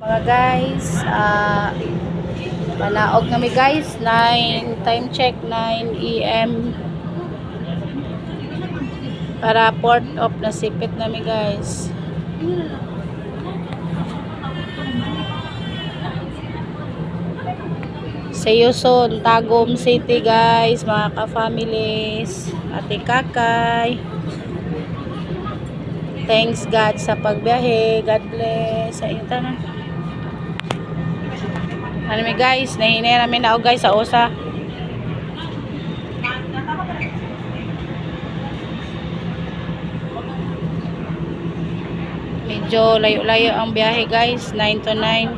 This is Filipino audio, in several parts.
Mga guys, panaog kami guys, 9, time check, 9 AM. Para Port of Nasipit namin guys. See you soon, Tagum City guys, mga ka-families, ate kakay. Thanks God sa pagbiyahe. God bless sa inyo tanan. Ano mi guys, nahinay namin na guys sa usa. Medyo layo-layo ang biyahe guys, 9 to 9.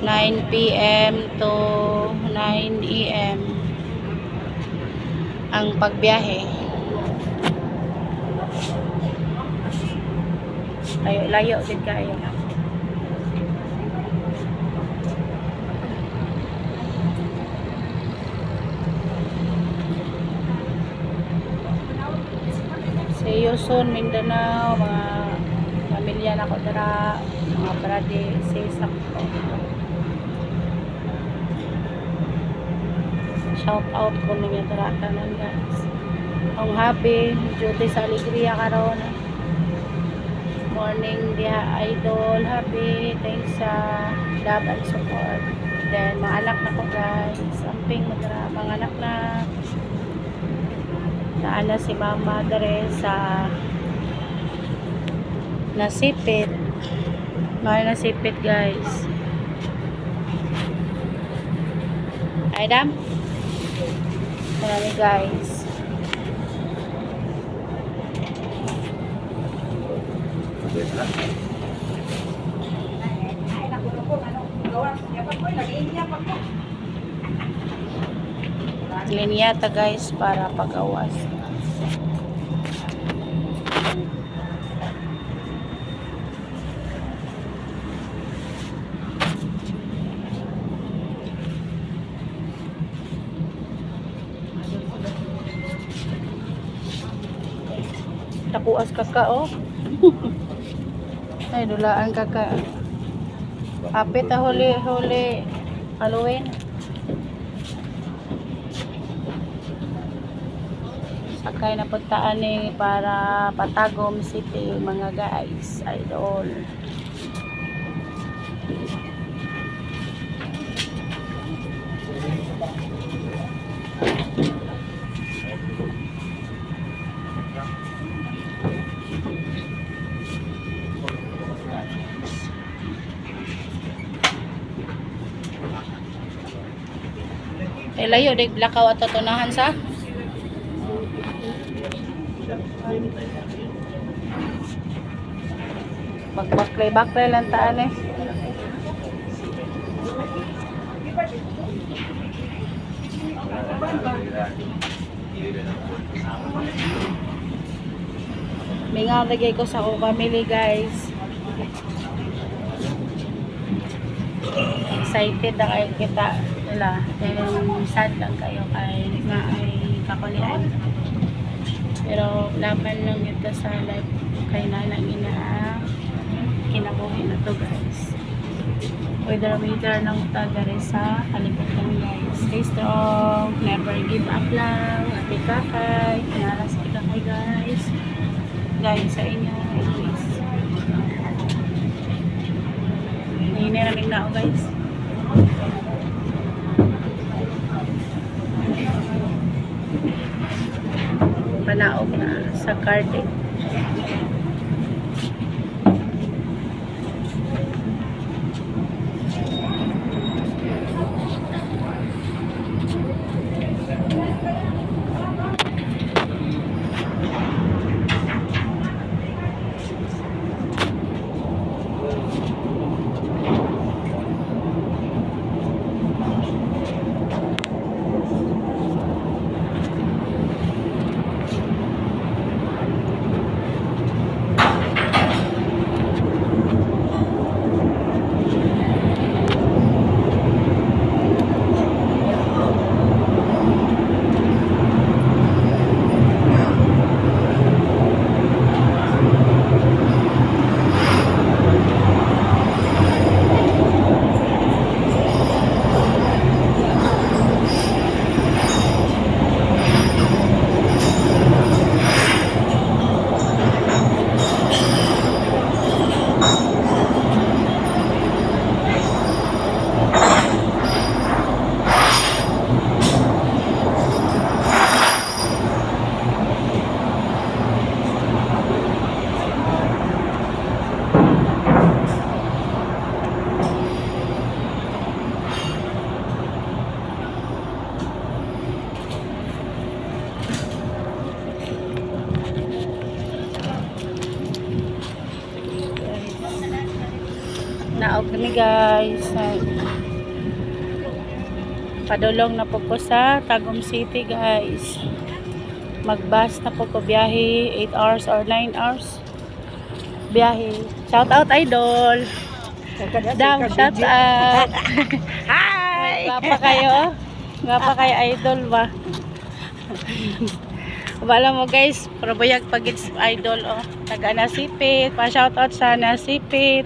9 PM to 9 AM ang pagbiyahe. Layo-layo din kayo. See you soon, Mindanao, mga pamilya na ko dara, mga brade, sisak ko. Shout out ko ninyo dara tanan guys. Ang happy, duty sa alegria karon. Morning dia idol, happy, thanks sa love and support. Then mga anak na ko guys, samping madara, mga anak na naana si mama dere sa Nasipit. Mga Nasipit guys. Adam? Marami guys. Linyata guys para pagawas. Takuas kaka oh. Ay dulaan kaka. Apit ta huli Halloween. Sakay na puntaan ni para Patagom City mga guys, idol. Layo dig lakaw at tutunahan sa baklay lang taan eh. Mingaw lagay ko sa family guys. Excited na kayo kita nila. Then sad lang kayo kay nga ay kakulian. Pero laban lang ito sa life kay nanang ina kinabuhi na to guys. Weather ng tagare sa kalibutan guys. Stay strong, never give up lang. Ate kakay, pinaras kita kay guys. Guys sa inyo guys. Hindi namin na guys. Panaog na sa card. Naog kami guys. Padulong na po ko sa Tagum City guys. Magbus na po ko biyahe 8 hours or 9 hours. Biyahe. Shout out idol. Dam, shout out. Hi! Gwapa kayo. Gwapa kayo idol ba? Wala mo guys, probuyag pagits idol oh. Taga Nasipit. Pa-shout out sa Nasipit.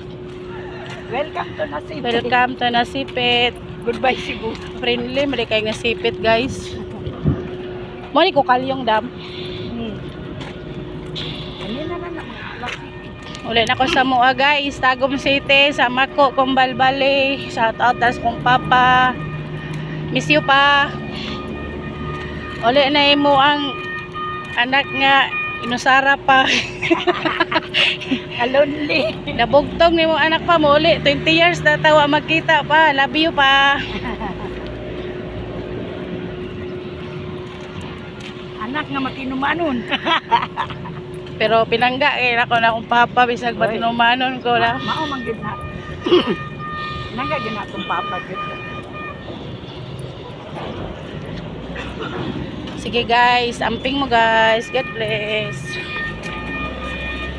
Welcome to Nasipit. Welcome to Nasipit. Goodbye Cebu. Friendly, mali kayo Nasipit guys. Mali ko kalyong dam. Ano na mga alas. Uli na ko sa mua guys. Tagum City, sama ko kong balbali. Shout out tas kong papa. Miss you pa. Uli na imo ang anak nga inusara pa. Alonli. Nabugtong ni mo anak pa mo uli. 20 years na tawa magkita pa. Love you pa. Anak nga matinumanon. Pero pinangga eh ako na akong papa bisag Oy. matinumanon ko na. Mao man gid na. Nanga gid na tong papa gid. Sige guys, amping mo guys. God bless.